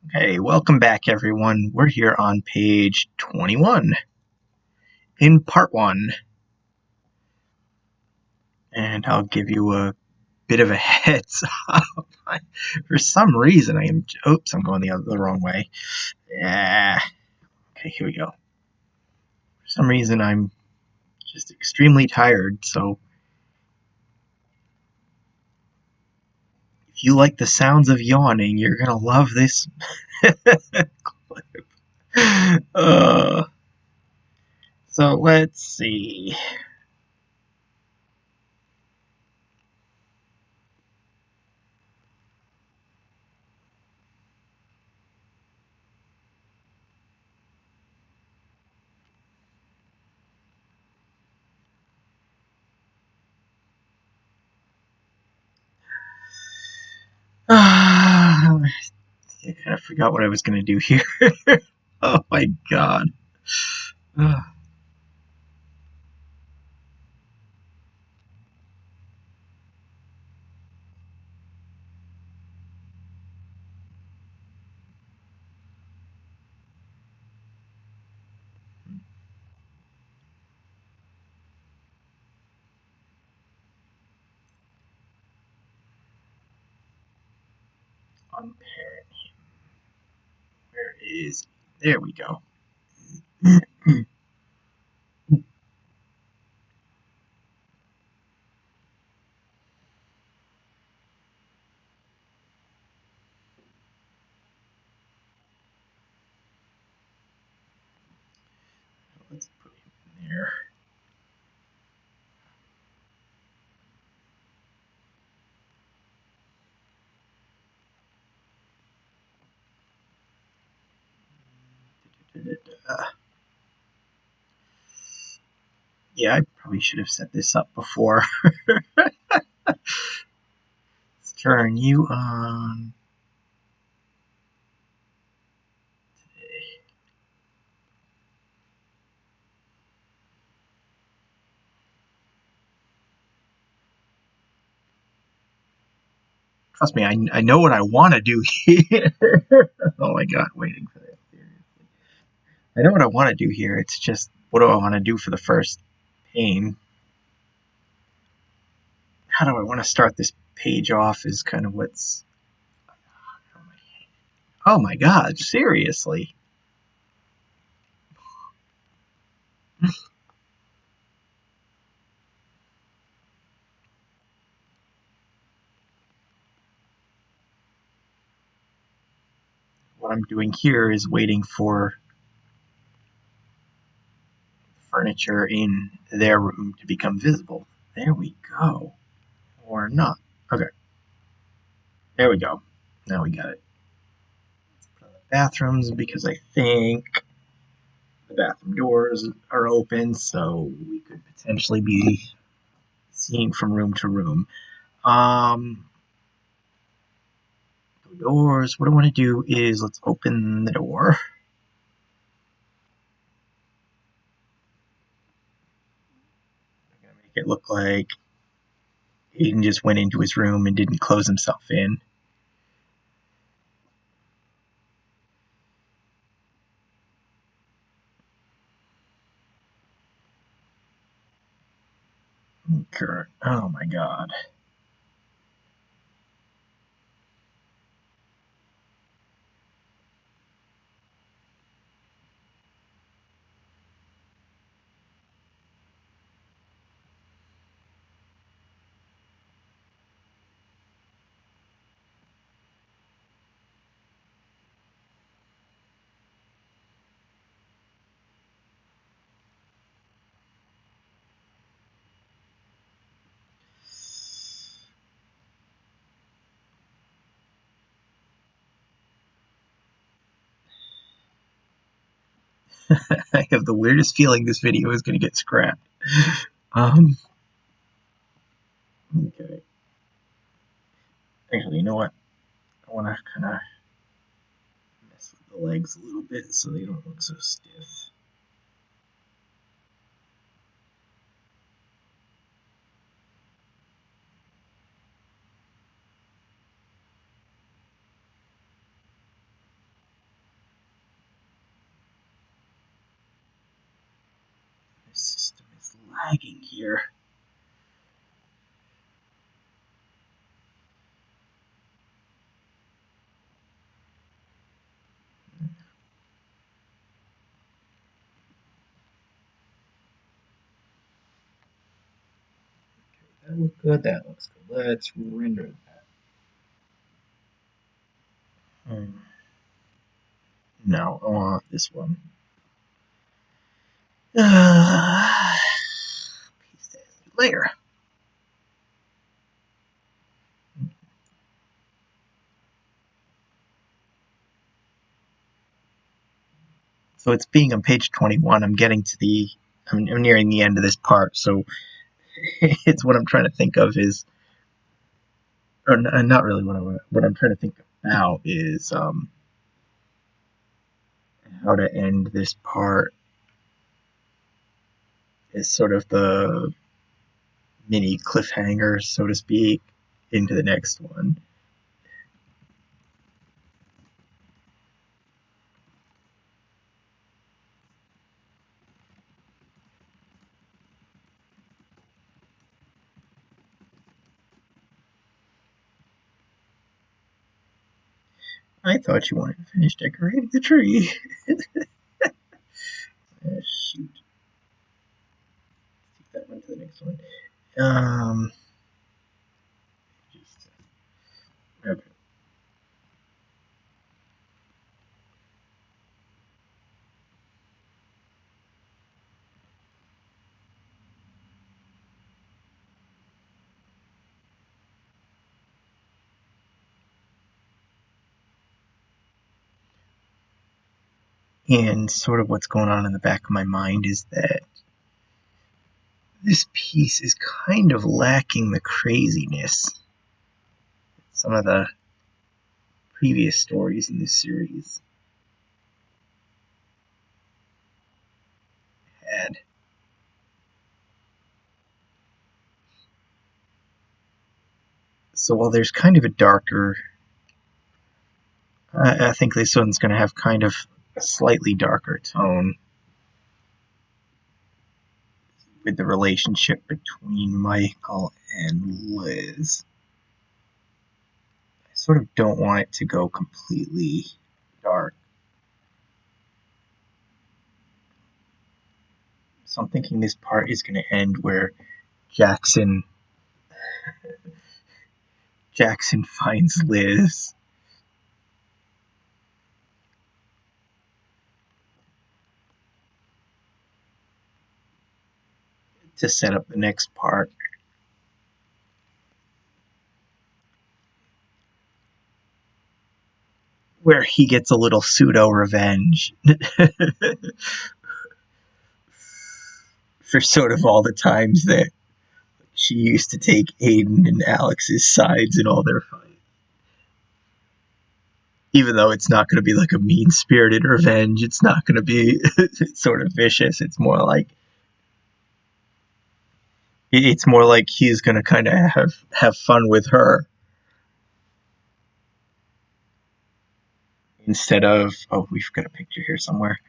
Hey, welcome back, everyone. We're here on page 21 in part 1, and I'll give you a bit of a heads up. For some reason, oops, I'm going the wrong way. Yeah. Okay, here we go. For some reason, I'm just extremely tired, so if you like the sounds of yawning, you're gonna love this clip. Uh, so let's see. I kind of forgot what I was going to do here. Oh my god. Unparent him. Where is he? There we go. Let's put him in there. Yeah, I probably should have set this up before. Let's turn you on. Trust me, I know what I want to do here. Oh my god, waiting for that. I know what I want to do here. It's just, what do I want to do for the first pane? How do I want to start this page off is kind of what's... Oh my god, seriously. What I'm doing here is waiting for furniture in their room to become visible. There we go. Or not. Okay. There we go. Now we got it. Bathrooms, because I think the bathroom doors are open, so we could potentially be seeing from room to room. The doors. What I want to do is let's open the door. I'm gonna make it look like Aiden just went into his room and didn't close himself in. Kurt. Oh my god. I have the weirdest feeling this video is going to get scrapped. Um, okay. Actually, you know what? I want to kind of mess with the legs a little bit so they don't look so stiff. lagging here. That looks good. That looks good. Let's render that. No, I want this one. Paste as a layer. So it's being on page 21. I'm nearing the end of this part. So it's what I'm trying to think of is, or not really what I'm trying to think about is how to end this part is sort of the mini cliffhanger, so to speak, into the next one. I thought you wanted to finish decorating the tree. Shoot. Take that one to the next one. Okay. And sort of what's going on in the back of my mind is that this piece is kind of lacking the craziness some of the previous stories in this series had. So while there's kind of a darker, I think this one's going to have kind of a slightly darker tone with the relationship between Michael and Liz. I sort of don't want it to go completely dark. So I'm thinking this part is going to end where Jackson finds Liz. To set up the next part. Where he gets a little pseudo revenge for sort of all the times that she used to take Aiden and Alex's sides in all their fights. Even though it's not going to be like a mean-spirited revenge, it's not going to be sort of vicious. It's more like he's going to kind of have fun with her instead of, oh, we've got a picture here somewhere.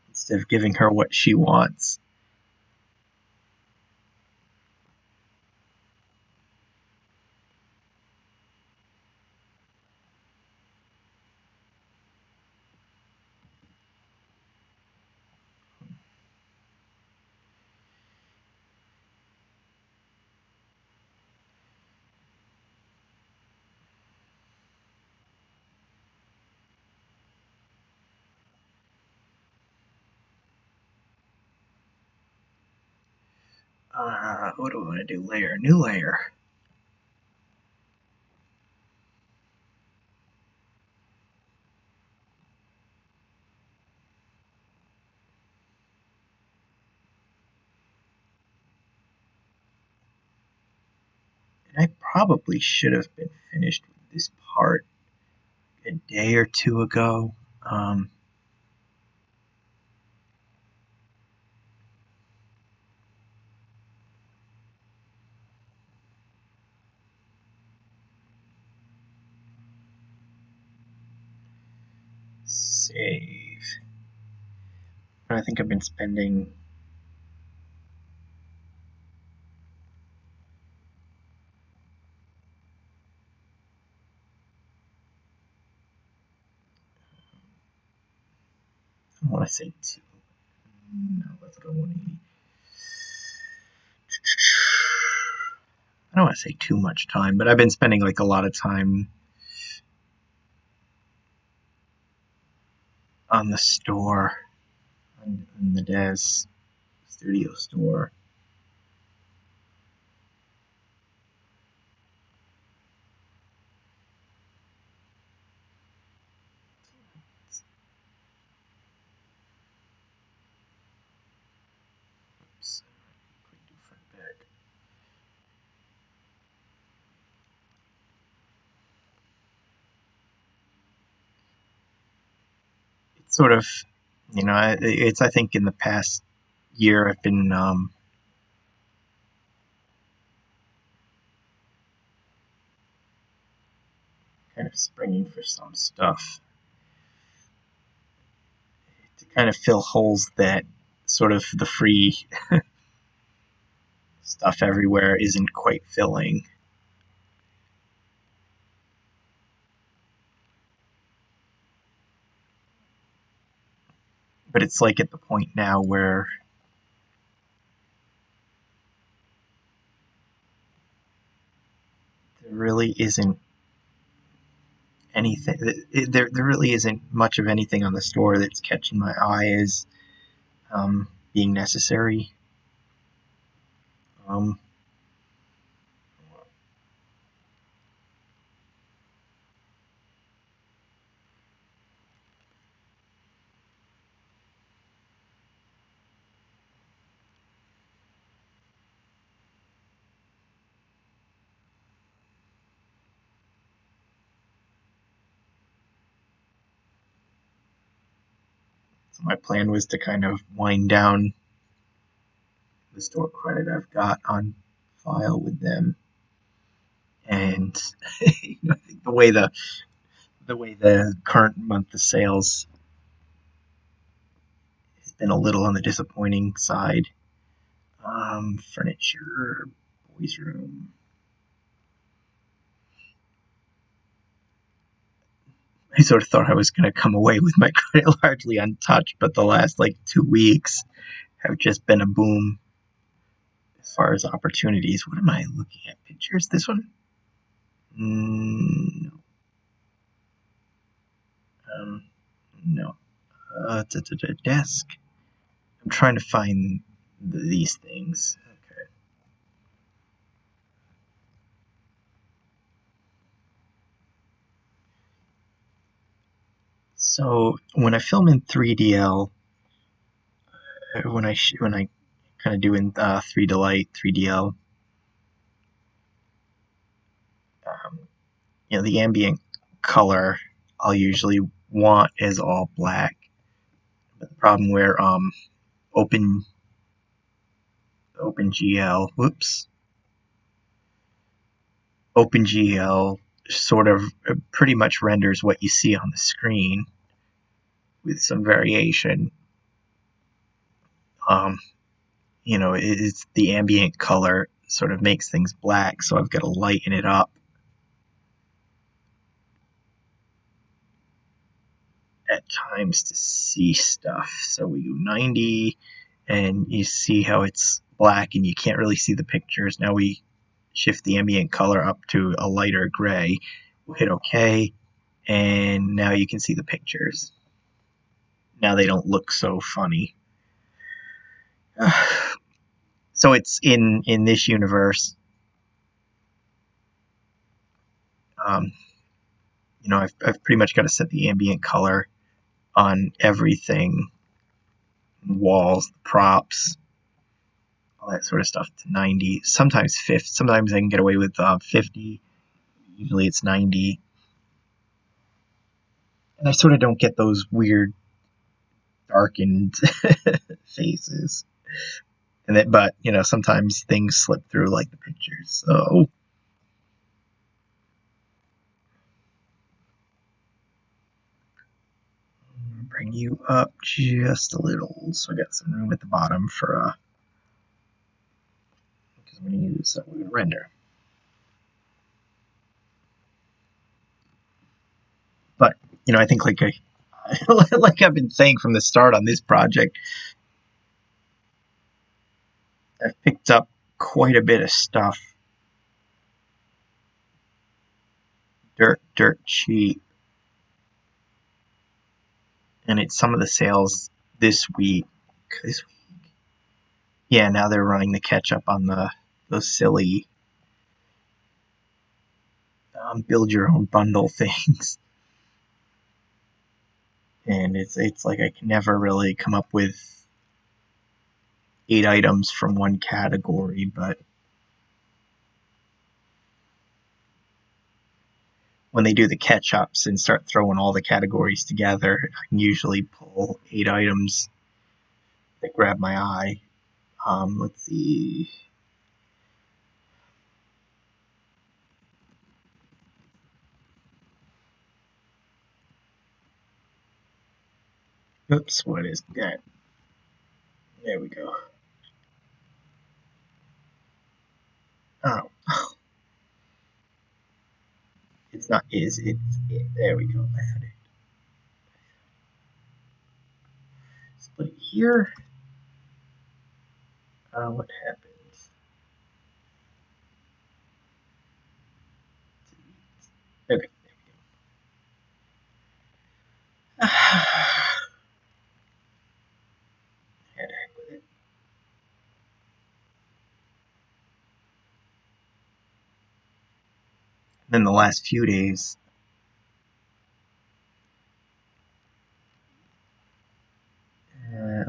Instead of giving her what she wants. What do I want to do? New layer. And I probably should have been finished with this part a day or two ago. Save. trying to think. I've been spending. I want to say two. No, let's go 180. I don't want to say too much time, but I've been spending like a lot of time on the store, on the Des Studio store. Oops, quick do front back. It's sort of, it's I think in the past year I've been kind of springing for some stuff to kind of fill holes that sort of the free stuff everywhere isn't quite filling. But it's like at the point now where there really isn't anything. There really isn't much of anything on the store that's catching my eye as being necessary. Um, so my plan was to kind of wind down the store credit I've got on file with them, and I think the current month of sales has been a little on the disappointing side. Furniture, boys' room. I sort of thought I was going to come away with my credit largely untouched, but the last like 2 weeks have just been a boom as far as opportunities. What am I looking at? Pictures? This one? No. Um, no. Desk. I'm trying to find these things. Okay. So when I film in 3DL, when I kind of do in 3Delight, 3DL, um, the ambient color I'll usually want is all black. But the problem where Open OpenGL, whoops, OpenGL sort of pretty much renders what you see on the screen with some variation. Um, it's the ambient color sort of makes things black, so I've got to lighten it up at times to see stuff. So we go 90, and you see how it's black and you can't really see the pictures. Now we shift the ambient color up to a lighter gray. We'll hit OK, and now you can see the pictures. Now they don't look so funny. So it's in this universe. Um, I've pretty much got to set the ambient color on everything, walls, props, all that sort of stuff to 90. Sometimes 50. Sometimes I can get away with 50. Usually it's 90. And I sort of don't get those weird darkened faces. But sometimes things slip through like the pictures. So bring you up just a little, so I got some room at the bottom for because I'm going to use render. But I think like like I've been saying from the start on this project, I've picked up quite a bit of stuff, dirt cheap, and it's some of the sales this week. Yeah, now they're running the catch up on those silly build your own bundle things, and it's like I can never really come up with 8 items from one category, but when they do the catch ups and start throwing all the categories together, I can usually pull 8 items that grab my eye. Let's see. Oops, what is that? There we go. Oh. It's not is, it's it. There we go. I had it. Split it here. What happens? Okay, there we go. Head with it. Then the last few days,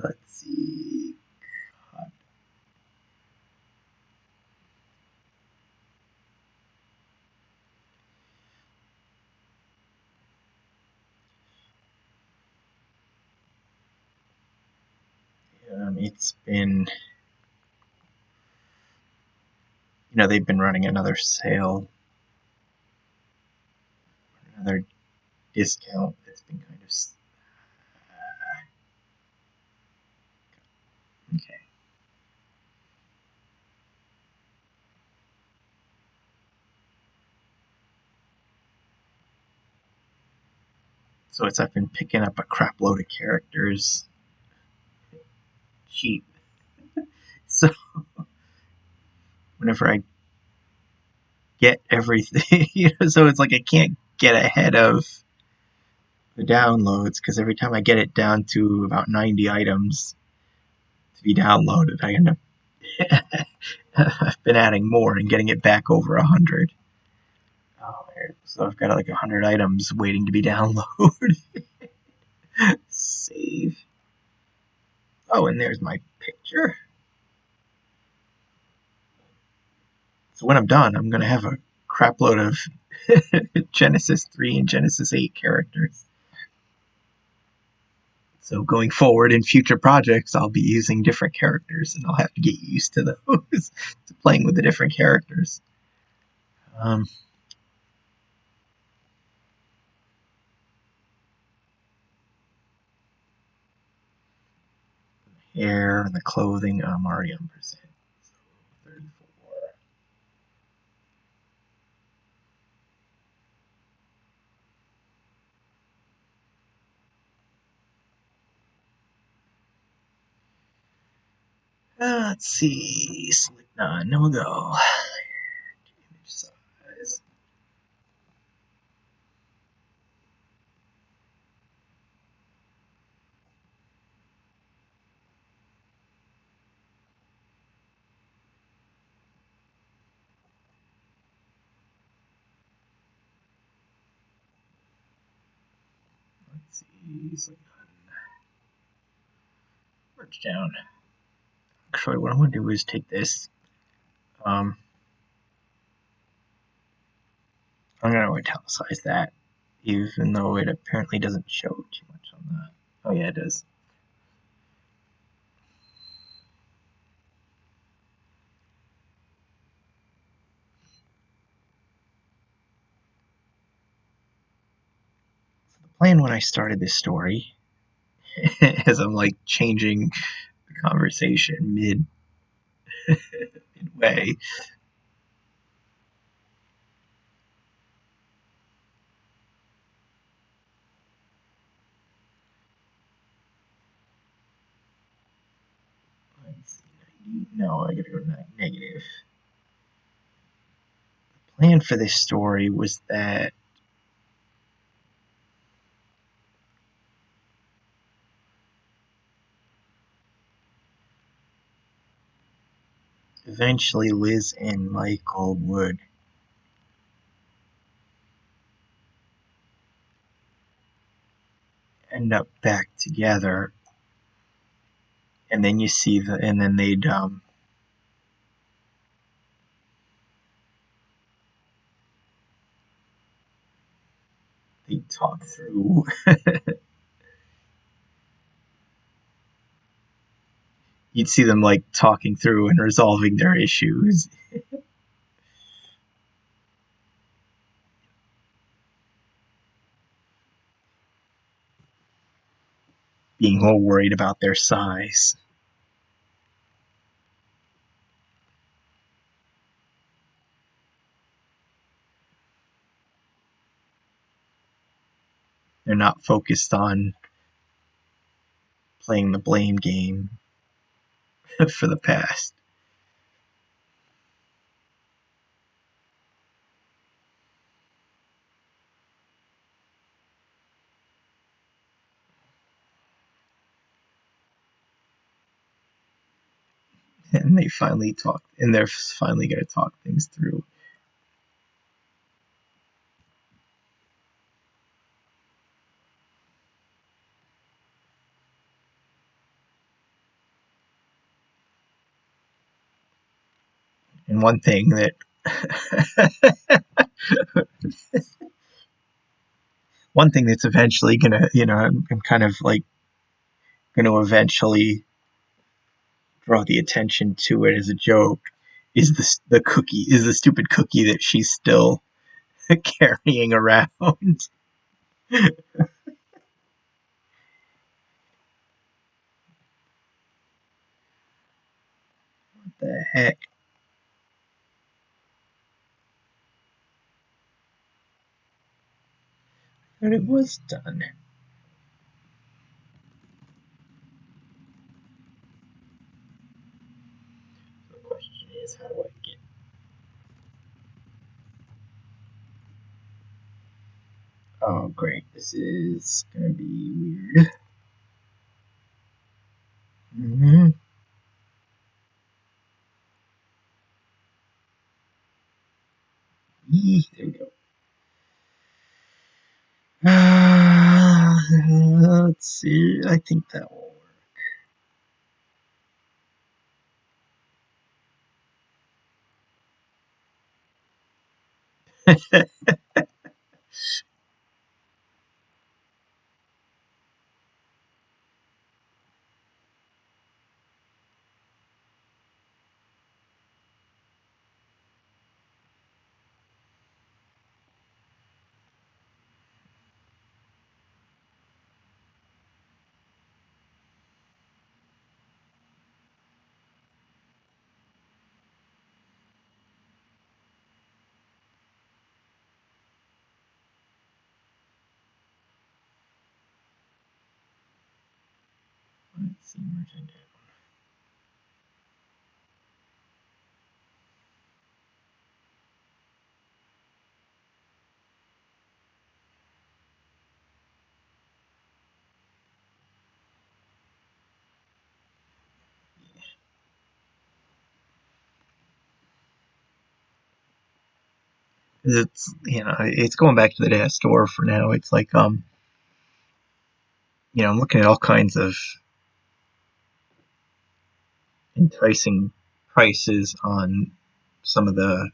let's see. It's been, they've been running another sale, another discount that's been kind of okay. So I've been picking up a crap load of characters cheap. So whenever I get everything, so it's like I can't get ahead of the downloads because every time I get it down to about 90 items to be downloaded, I end up I've been adding more and getting it back over 100. Oh, so I've got like 100 items waiting to be downloaded. Save. Oh, and there's my picture. So when I'm done, I'm going to have a crapload of Genesis 3 and Genesis 8 characters. So going forward in future projects, I'll be using different characters, and I'll have to get used to those, to playing with the different characters. Hair and the clothing, I'm already on percent. So 34. Let's see. Select none. We'll go. Image size. Let's see. Select none. Merge down. Actually, what I want to do is take this. I'm going to italicize that, even though it apparently doesn't show too much on that. Oh, yeah, it does. So the plan when I started this story as I'm like changing the conversation midway. Let's see, 90. No, I gotta go negative. The plan for this story was that eventually Liz and Michael would end up back together, and then you see and then they'd talk through. You'd see them like talking through and resolving their issues, being all worried about their size. They're not focused on playing the blame game for the past. And they finally talk, and they're finally going to talk things through. And one thing that one thing that's eventually gonna, I'm kind of like gonna eventually draw the attention to it as a joke is the cookie, is the stupid cookie that she's still carrying around. What the heck? But it was done. The question is, how do I get? Oh, great! This is gonna be weird. Mm-hmm. There we go. Let's see. I think that will work. Let's see, merge it down. It's it's going back to the data store for now. It's like I'm looking at all kinds of enticing prices on some of the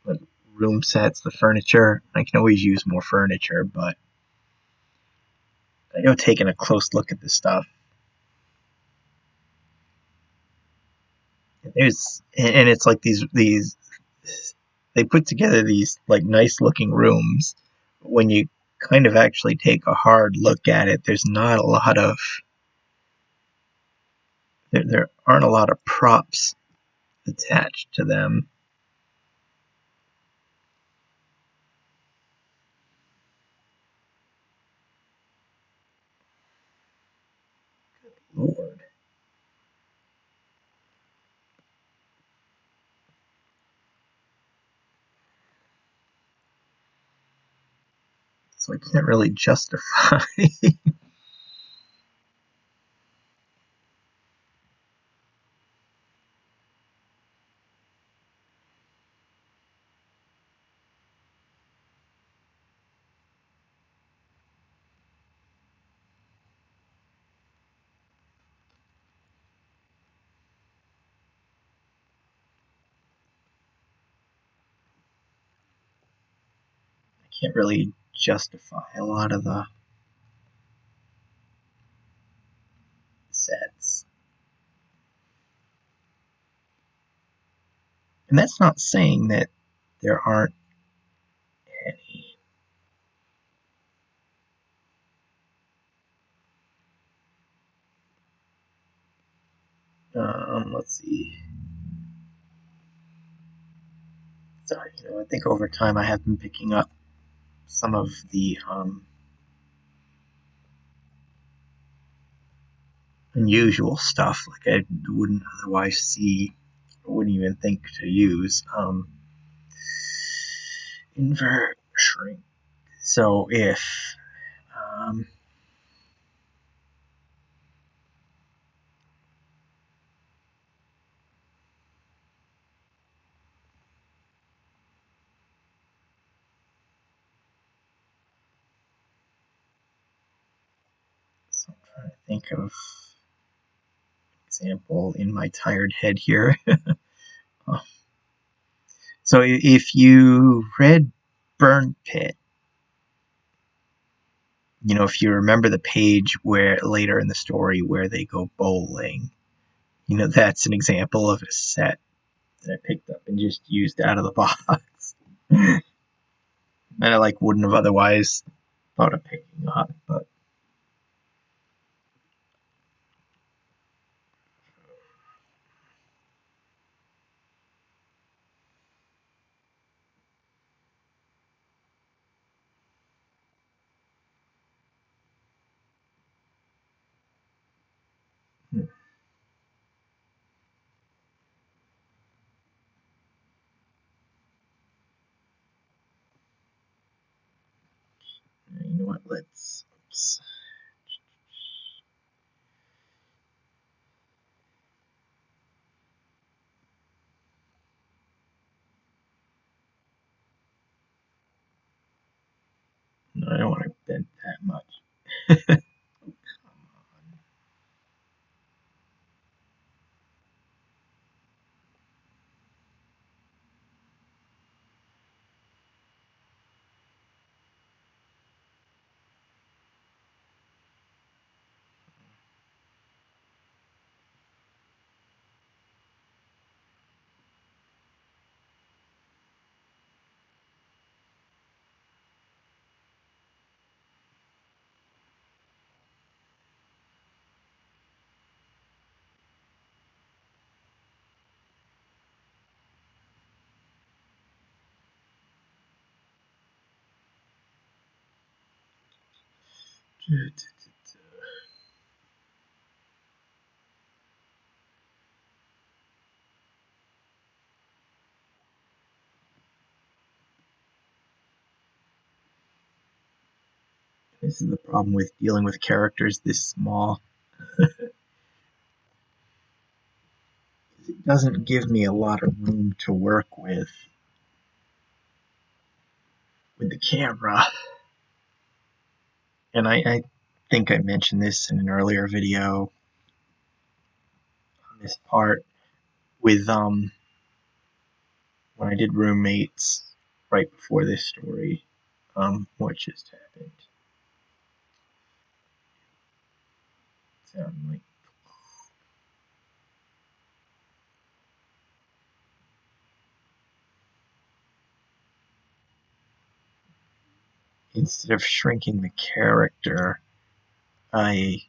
like room sets, the furniture. I can always use more furniture, but taking a close look at this stuff, and it's like these they put together these like nice looking rooms when you kind of actually take a hard look at it, there's not a lot of there aren't a lot of props attached to them. Lord. So I can't really justify. Can't really justify a lot of the sets. And that's not saying that there aren't any. Let's see. So, I think over time I have been picking up some of the unusual stuff, like I wouldn't otherwise see, or wouldn't even think to use. Invert, shrink. So if so I'm trying to think of example in my tired head here. So if you read Burn Pit, if you remember the page where later in the story where they go bowling, that's an example of a set that I picked up and just used out of the box. And I wouldn't have otherwise thought of picking up, but you know what? Oops. No, I don't want to bend that much. This is the problem with dealing with characters this small. It doesn't give me a lot of room to work with the camera. And I think I mentioned this in an earlier video on this part with when I did Roommates right before this story, what just happened. Sound like instead of shrinking the character, I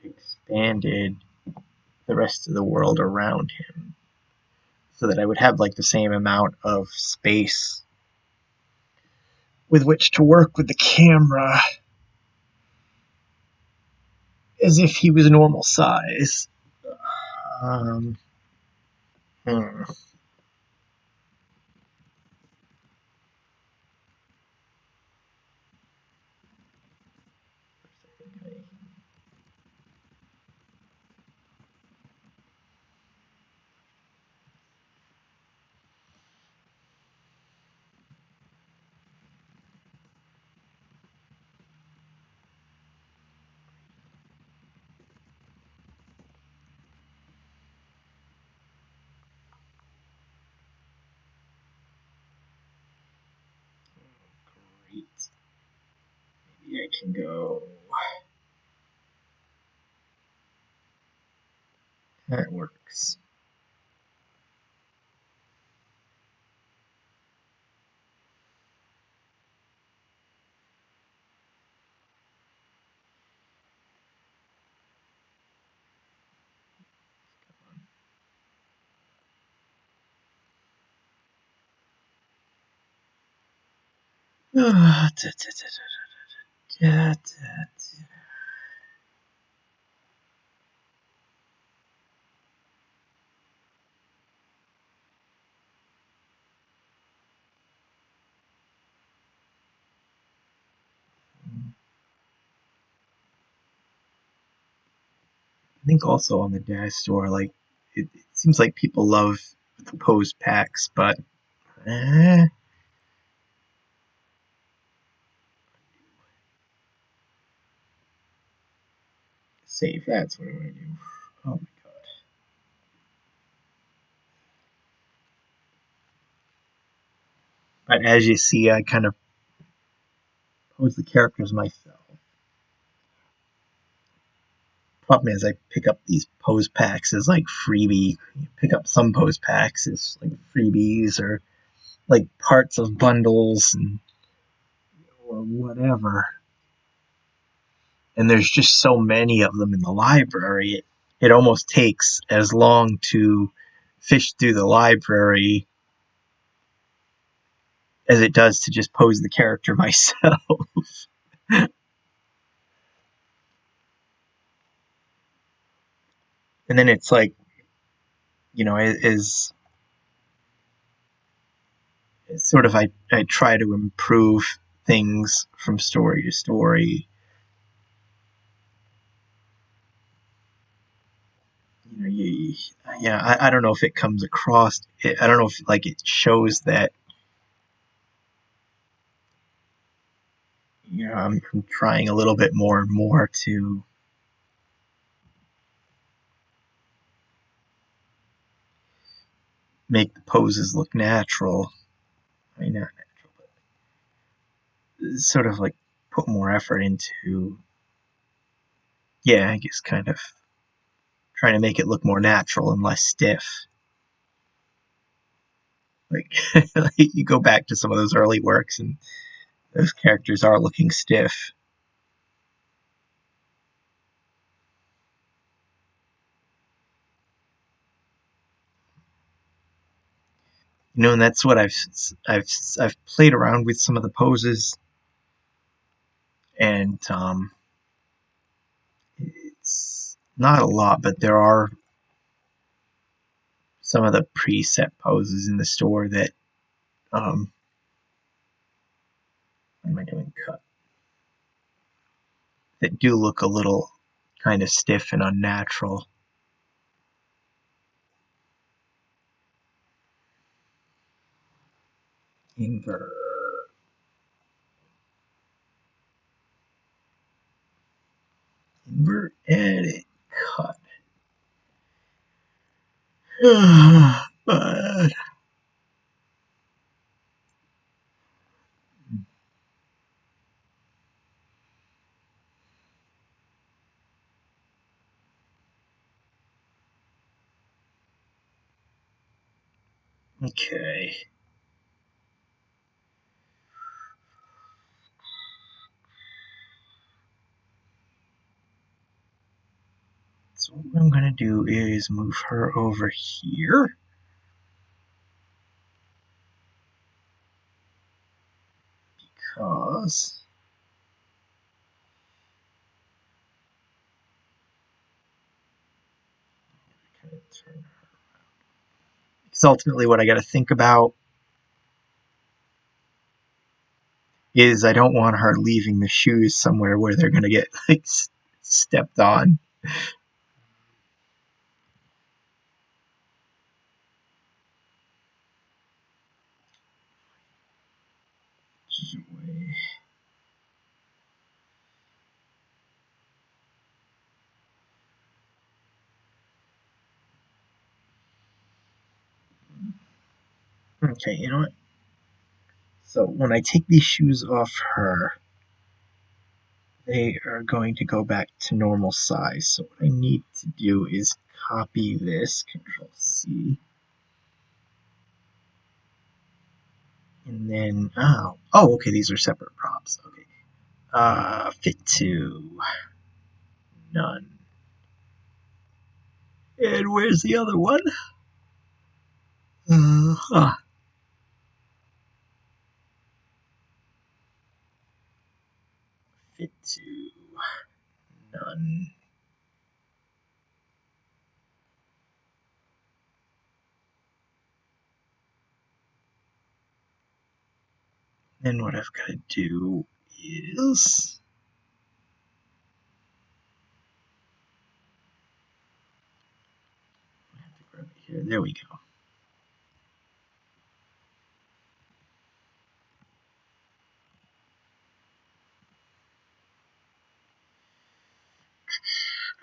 expanded the rest of the world around him so that I would have like the same amount of space with which to work with the camera as if he was normal size. Um, hmm. Great. Maybe I can go. That works. I think also on the Dash store, like it seems like people love the pose packs, but eh, save. That's what I'm gonna do. Oh my god! But as you see, I kind of pose the characters myself. Problem is, I pick up these pose packs as like freebie. You pick up some pose packs as like freebies or like parts of bundles and or whatever. And there's just so many of them in the library. It almost takes as long to fish through the library as it does to just pose the character myself. And then it's like, is sort of I try to improve things from story to story. You know, yeah, I don't know if it comes across. I don't know if like it shows that I'm trying a little bit more and more to make the poses look natural. I mean, not natural, but sort of like put more effort into, yeah, I guess kind of trying to make it look more natural and less stiff. Like, like you go back to some of those early works and those characters are looking stiff. And that's what I've I've played around with some of the poses, and it's not a lot, but there are some of the preset poses in the store that what am I doing? Cut that do look a little kind of stiff and unnatural. Invert, invert, edit, cut. But okay. So what I'm going to do is move her over here. Because ultimately what I got to think about is I don't want her leaving the shoes somewhere where they're going to get like stepped on. Okay, you know what? So when I take these shoes off her, they are going to go back to normal size. So what I need to do is copy this, Control C, and then okay, these are separate props. Okay, fit to none. And where's the other one? Fit to none. Then what I've got to do is I have to grab it here. There we go.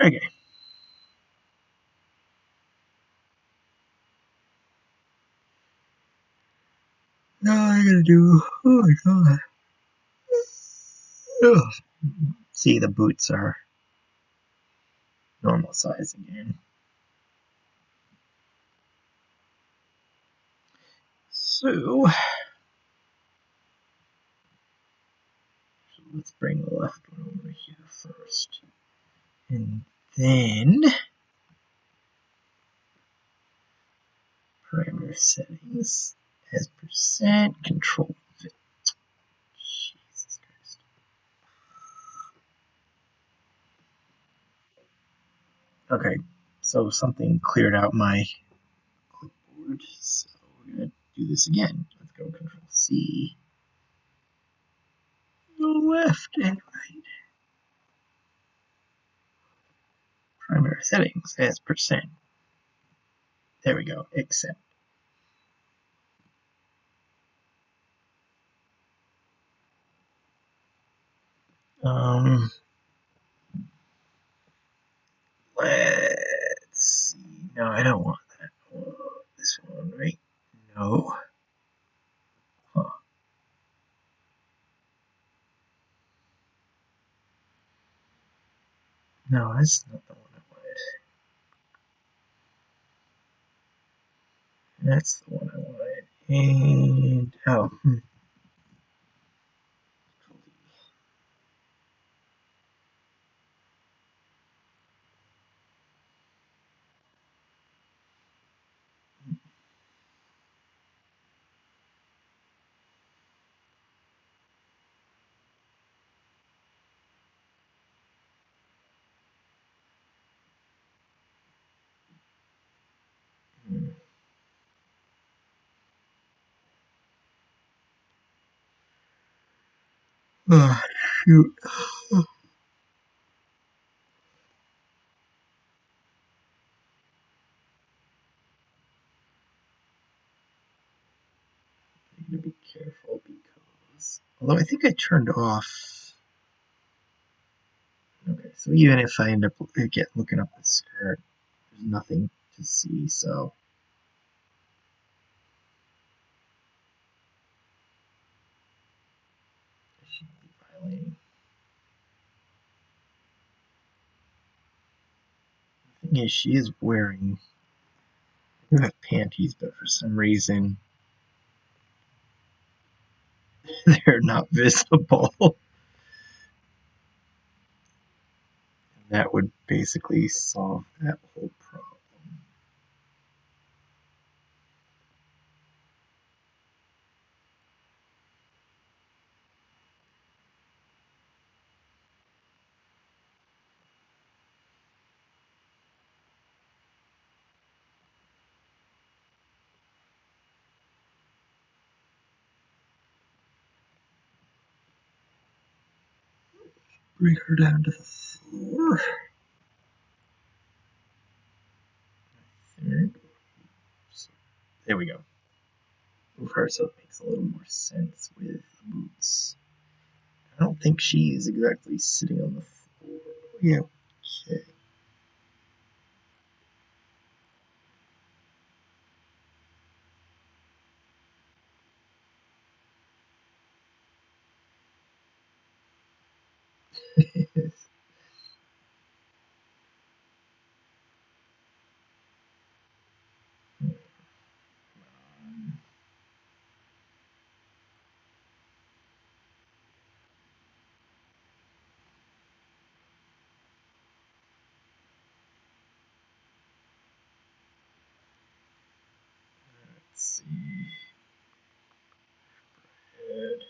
Okay. Now I gotta do. Oh my god. Oh. See, the boots are normal size again. So let's bring the left one over here first. And then parameter settings as percent control fit. Jesus Christ. Okay, so something cleared out my clipboard, so we're gonna do this again. Let's go Control C. Go left and right. Primary settings as percent. There we go. Accept. Let's see. No, I don't want that. This one, right? No. Huh. No, that's not the one I wanted. That's the one I wanted. And shoot. I need to be careful because although I think I turned off. Okay, so even if I end up looking up the skirt, there's nothing to see. So I shouldn't be violating. The thing is, she is wearing. I do have panties, but for some reason they're not visible. that would basically solve that whole problem. Bring her down to the floor. There we go. Move her so it makes a little more sense with the boots. I don't think she's exactly sitting on the floor. Yeah, okay. Let's see. Head.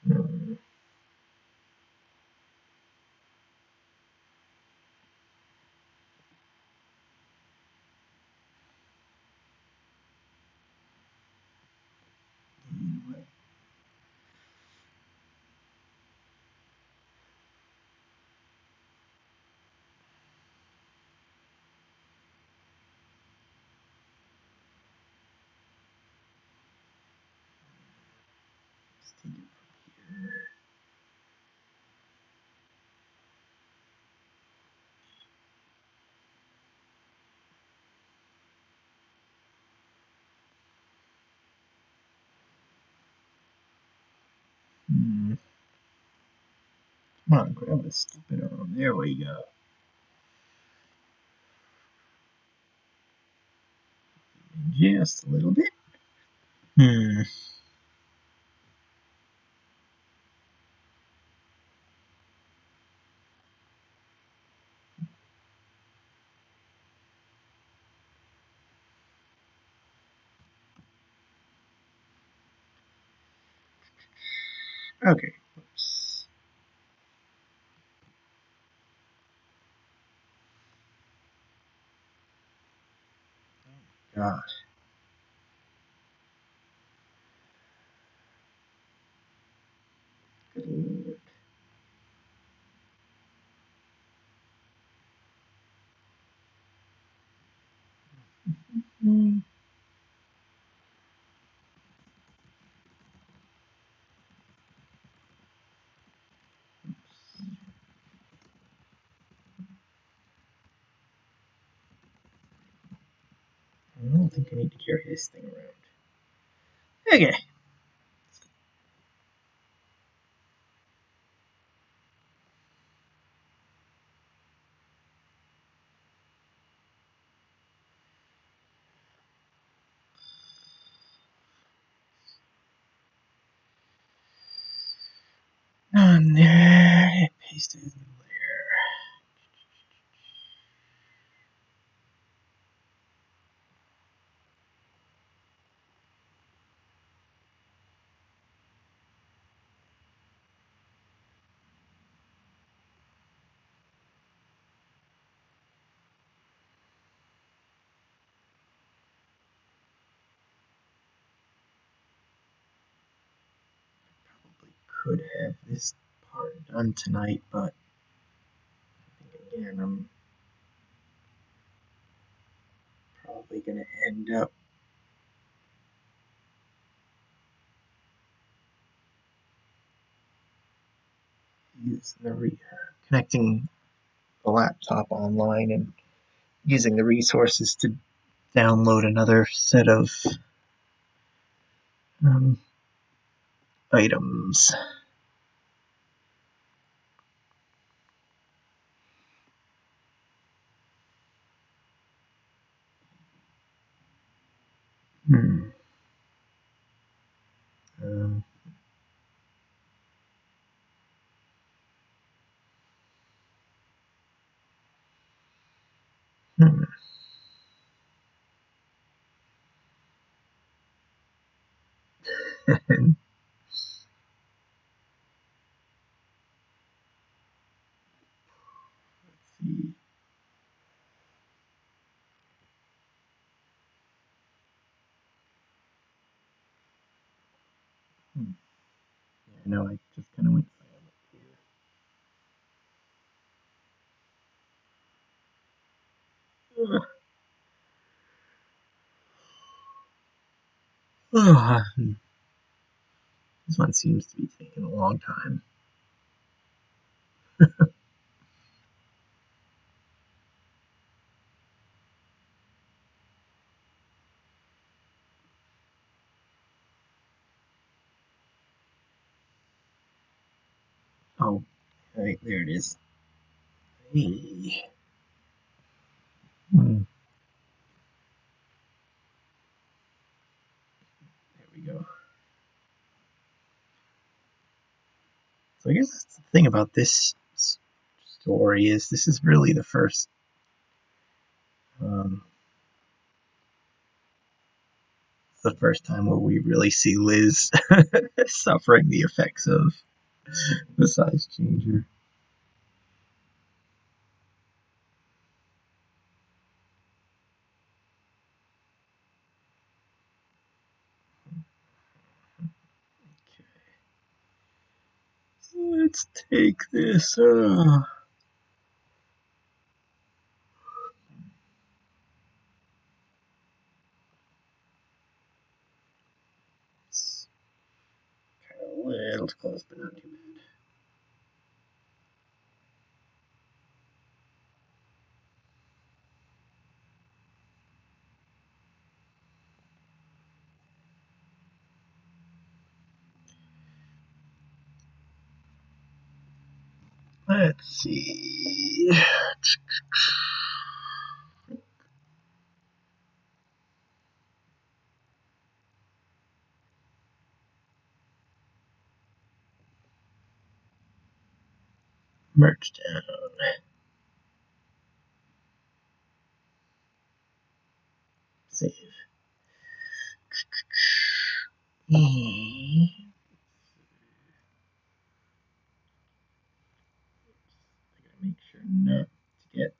Hmm. Let's take it from here. Hmm. Come on, grab the stupid arm. There we go. Just a little bit. Hmm. Okay. Oops. God. Good Lord. Hmm. I don't think I need to carry this thing around. Okay. On there. Paste it in there. Probably could have this part done tonight, but again, I'm probably going to end up using connecting the laptop online and using the resources to download another set of um, items. Hmm. Um, hmm. Let's see. Hmm. Yeah, no, I just kind of went silent here. Ugh. Ugh. This one seems to be taking a long time. Oh, right, there it is. Hey. Hmm. There we go. So I guess that's the thing about this story is this is really um, the first time where we really see Liz suffering the effects of the size changer. Okay, let's take this. It's kind of a little close, but not too bad. Let's see. Merge down. Save. I gotta make sure not to get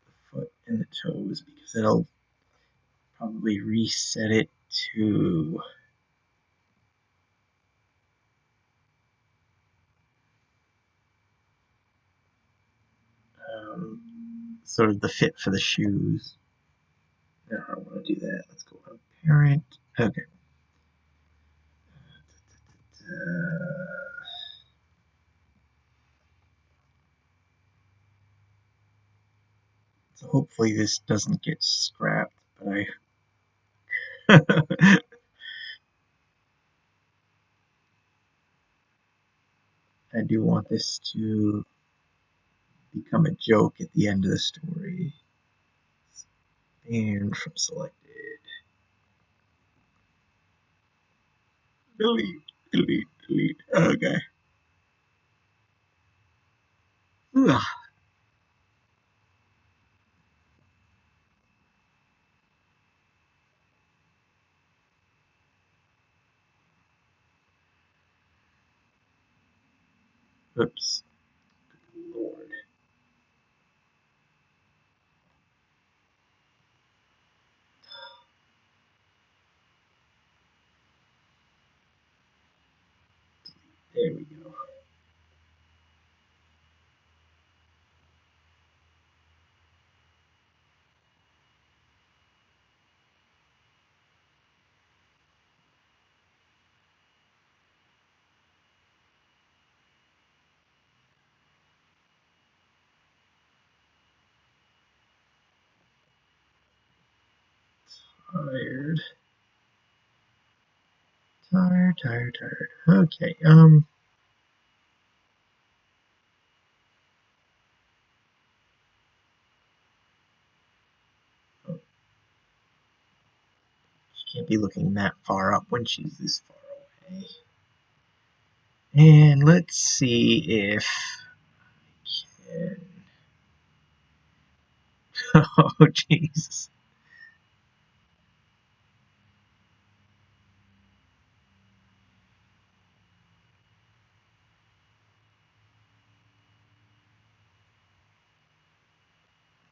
the foot in the toes because it'll probably reset it to sort of the fit for the shoes. No, I don't want to do that. Let's go on parent. Okay. So hopefully this doesn't get scrapped, but I I do want this to become a joke at the end of the story. Banned from selected. Delete, delete, delete. Okay. Ugh. Oops. Lord. There we go. Tired. Tired, tired, tired. Okay, Can't be looking that far up when she's this far away. And let's see if I can... Oh, Jesus.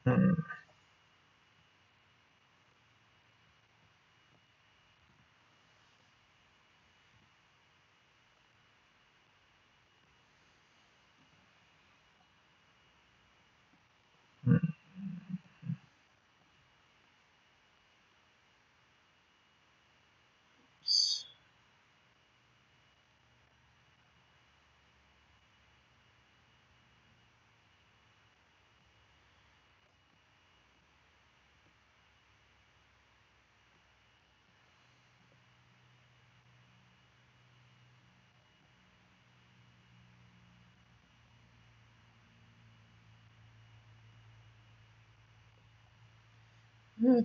Hmm. Hmm. Yeah,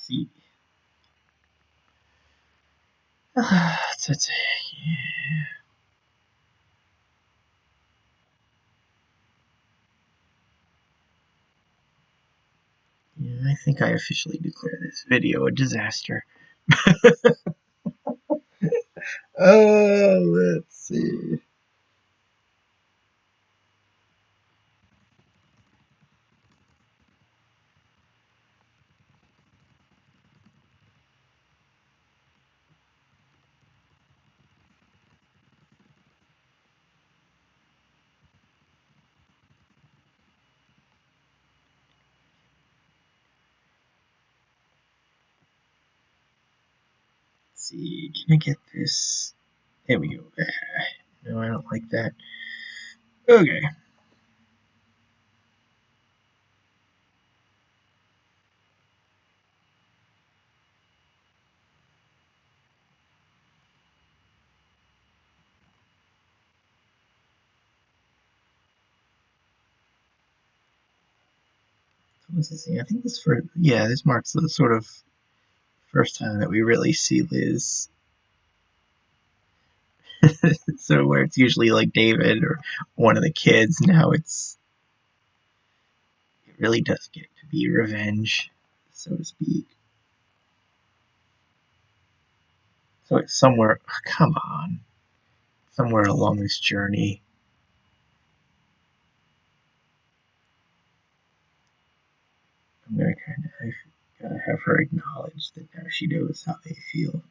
see. Yeah, I think I officially declare this video a disaster. Let's see. Let's see. Can I get this? There we go. No, I don't like that. Okay. So what's this thing? I think this marks the sort of first time that we really see Liz. So where it's usually like David or one of the kids, now it really does get to be revenge, so to speak. So it's somewhere, come on, somewhere along this journey, I'm gonna kind of gotta have her acknowledge that now she knows how they feel.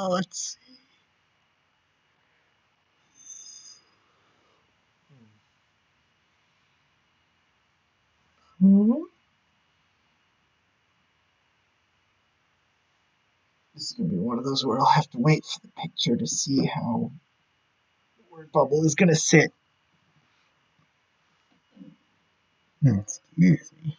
Let's see. Hmm. This is gonna be one of those where I'll have to wait for the picture to see how the word bubble is gonna sit. Excuse me.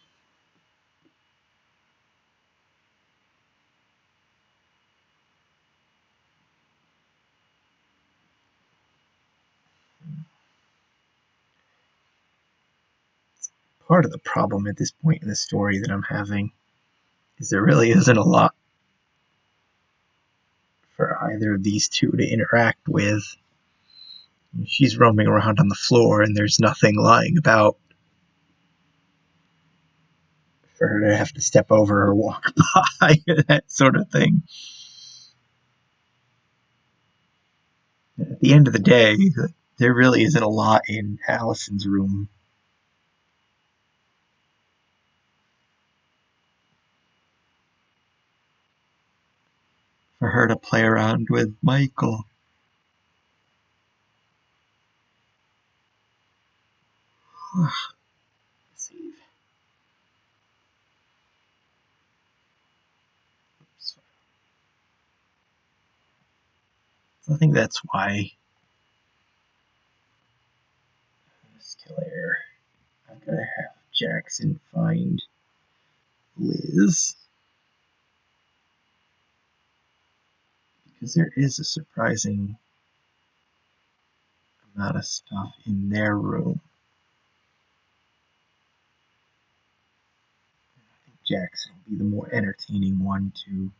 Part of the problem at this point in the story that I'm having is there really isn't a lot for either of these two to interact with. She's roaming around on the floor and there's nothing lying about for her to have to step over or walk by, that sort of thing. At the end of the day, There really isn't a lot in Allison's room. For her to play around with Michael. Save. Oops. So I think that's why this killer. I've got to have Jackson find Liz. Because there is a surprising amount of stuff in their room. I think Jackson will be the more entertaining one to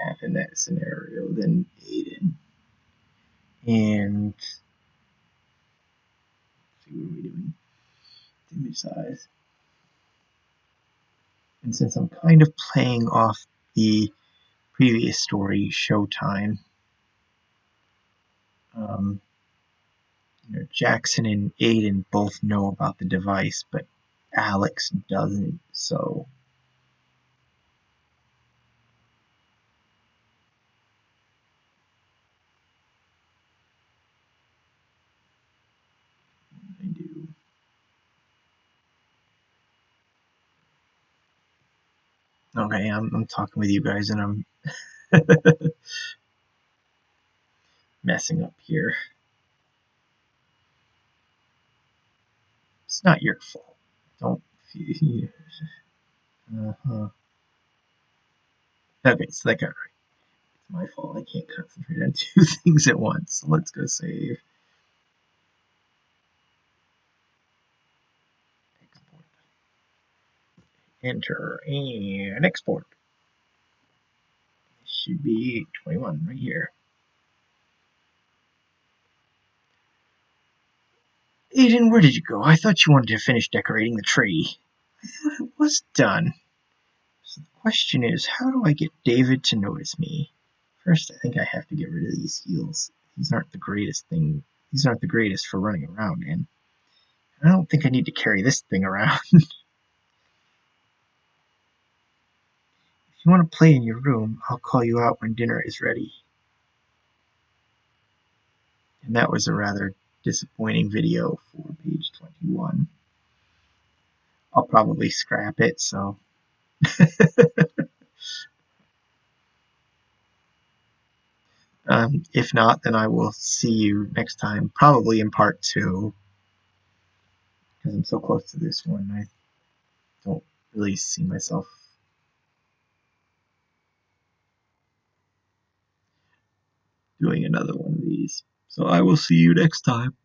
have in that scenario than Aiden. And let's see, what are we doing? Image size. And since I'm kind of playing off the previous story, Showtime, Jackson and Aiden both know about the device, but Alex doesn't, so I do. Okay, I'm talking with you guys and I'm messing up here. It's not your fault. Don't. Uh-huh. Okay, so that got right. It's my fault. I can't concentrate on two things at once. So let's go save. Export. Enter and export. This should be 21 right here. Aiden, where did you go? I thought you wanted to finish decorating the tree. I thought it was done. So the question is, how do I get David to notice me? First, I think I have to get rid of these heels. These aren't the greatest thing. These aren't the greatest for running around in. I don't think I need to carry this thing around. If you want to play in your room, I'll call you out when dinner is ready. And that was a rather disappointing video for page 21. I'll probably scrap it, so. If not, then I will see you next time, probably in part 2, because I'm so close to this one. I don't really see myself doing another one of these. So I will see you next time.